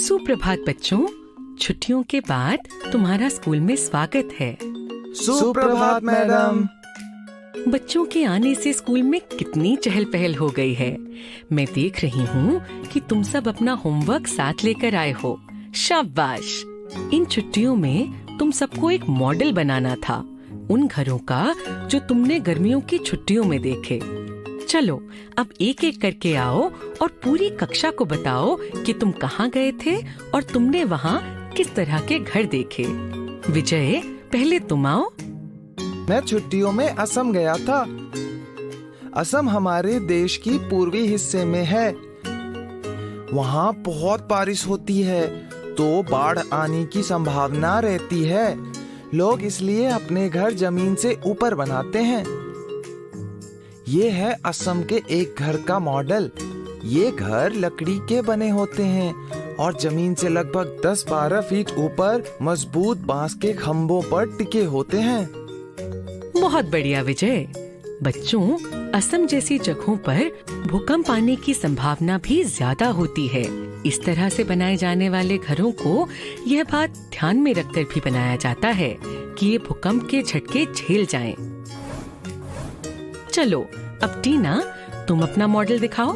सुप्रभात बच्चों, छुट्टियों के बाद तुम्हारा स्कूल में स्वागत है। सुप्रभात मैडम। बच्चों के आने से स्कूल में कितनी चहल पहल हो गई है। मैं देख रही हूँ कि तुम सब अपना होमवर्क साथ लेकर आए हो। शाबाश। इन छुट्टियों में तुम सबको एक मॉडल बनाना था, उन घरों का जो तुमने गर्मियों की छुट्टियों में देखे। चलो अब एक एक करके आओ और पूरी कक्षा को बताओ कि तुम कहाँ गए थे और तुमने वहाँ किस तरह के घर देखे। विजय, पहले तुम आओ। मैं छुट्टियों में असम गया था। असम हमारे देश की पूर्वी हिस्से में है। वहाँ बहुत बारिश होती है, तो बाढ़ आने की संभावना रहती है। लोग इसलिए अपने घर जमीन से ऊपर बनाते हैं। ये है असम के एक घर का मॉडल। ये घर लकड़ी के बने होते हैं और जमीन से लगभग 10-12 फीट ऊपर मजबूत बांस के खंभों पर टिके होते हैं। बहुत बढ़िया विजय। बच्चों, असम जैसी जगहों पर भूकंप आने की संभावना भी ज्यादा होती है। इस तरह से बनाए जाने वाले घरों को यह बात ध्यान में रखकर भी बनाया जाता है कि ये भूकंप के झटके झेल जाएं। चलो अब टीना, तुम अपना मॉडल दिखाओ।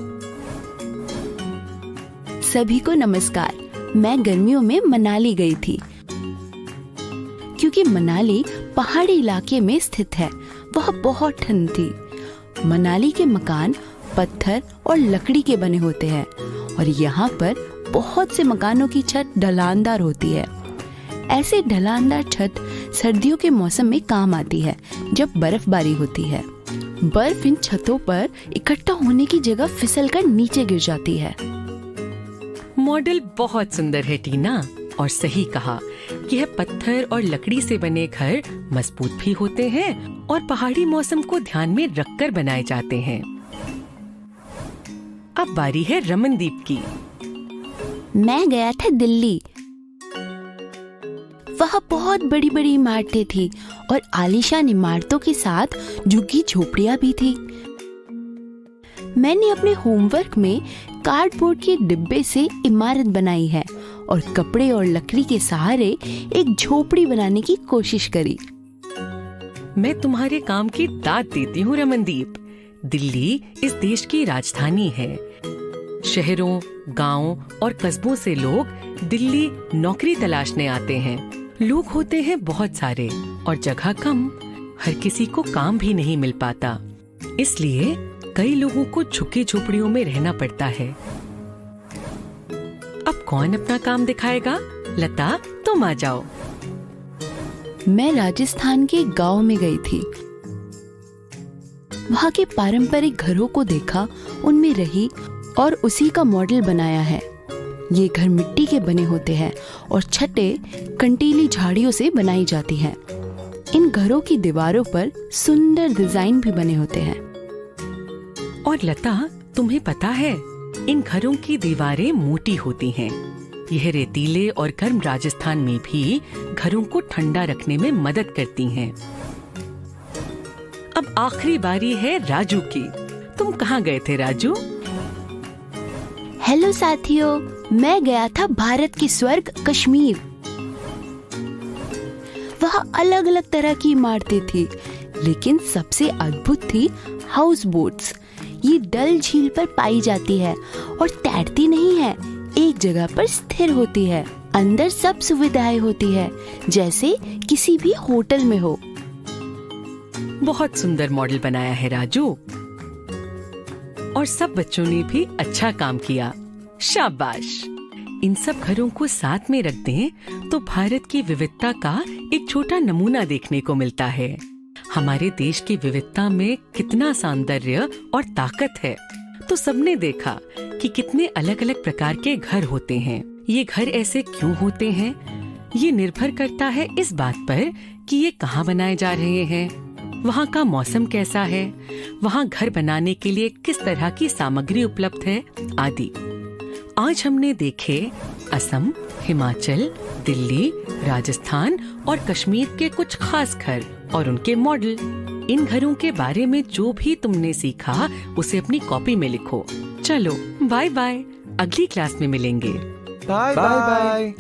सभी को नमस्कार। मैं गर्मियों में मनाली गई थी। क्योंकि मनाली पहाड़ी इलाके में स्थित है, वह बहुत ठंड थी। मनाली के मकान पत्थर और लकड़ी के बने होते हैं और यहाँ पर बहुत से मकानों की छत ढलानदार होती है। ऐसे ढलानदार छत सर्दियों के मौसम में काम आती है, जब बर्फबारी होती है। बर्फ इन छतों पर इकट्ठा होने की जगह फिसलकर नीचे गिर जाती है। मॉडल बहुत सुंदर है टीना, और सही कहा। यह पत्थर और लकड़ी से बने घर मजबूत भी होते हैं और पहाड़ी मौसम को ध्यान में रखकर बनाए जाते हैं। अब बारी है रमनदीप की। मैं गया था दिल्ली। वहाँ बहुत बड़ी बड़ी इमारतें थी और आलीशान इमारतों के साथ झुग्गी झोपड़ियाँ भी थी। मैंने अपने होमवर्क में कार्डबोर्ड के डिब्बे से इमारत बनाई है और कपड़े और लकड़ी के सहारे एक झोपड़ी बनाने की कोशिश करी। मैं तुम्हारे काम की दाद देती हूँ रमनदीप। दिल्ली इस देश की राजधानी है। शहरों, गांवों और कस्बों से लोग दिल्ली नौकरी तलाशने आते हैं। लोग होते हैं बहुत सारे और जगह कम। हर किसी को काम भी नहीं मिल पाता, इसलिए कई लोगों को झुग्गी झोपड़ियों में रहना पड़ता है। अब कौन अपना काम दिखाएगा? लता, तुम आ जाओ। मैं राजस्थान के गांव में गई थी। वहाँ के पारंपरिक घरों को देखा, उनमें रही और उसी का मॉडल बनाया है। ये घर मिट्टी के बने होते हैं और छतें कंटीली झाड़ियों से बनाई जाती हैं। इन घरों की दीवारों पर सुंदर डिजाइन भी बने होते हैं। और लता, तुम्हें पता है, इन घरों की दीवारें मोटी होती हैं। यह रेतीले और गर्म राजस्थान में भी घरों को ठंडा रखने में मदद करती हैं। अब आखिरी बारी है राजू की। तुम कहाँ गए थे राजू? हेलो साथियों, मैं गया था भारत के स्वर्ग कश्मीर। वहाँ अलग अलग तरह की इमारतें थी, लेकिन सबसे अद्भुत थी हाउस बोट्स। ये डल झील पर पाई जाती है और तैरती नहीं है, एक जगह पर स्थिर होती है। अंदर सब सुविधाएं होती है, जैसे किसी भी होटल में हो। बहुत सुंदर मॉडल बनाया है राजू, और सब बच्चों ने भी अच्छा काम किया। शाबाश। इन सब घरों को साथ में रख दें तो भारत की विविधता का एक छोटा नमूना देखने को मिलता है। हमारे देश की विविधता में कितना सौंदर्य और ताकत है। तो सबने देखा कि कितने अलग अलग प्रकार के घर होते हैं। ये घर ऐसे क्यों होते हैं? ये निर्भर करता है इस बात पर कि ये कहाँ बनाए जा रहे हैं, वहाँ का मौसम कैसा है, वहाँ घर बनाने के लिए किस तरह की सामग्री उपलब्ध है आदि। आज हमने देखे असम, हिमाचल, दिल्ली, राजस्थान और कश्मीर के कुछ खास घर और उनके मॉडल। इन घरों के बारे में जो भी तुमने सीखा उसे अपनी कॉपी में लिखो। चलो बाय बाय, अगली क्लास में मिलेंगे। Bye bye.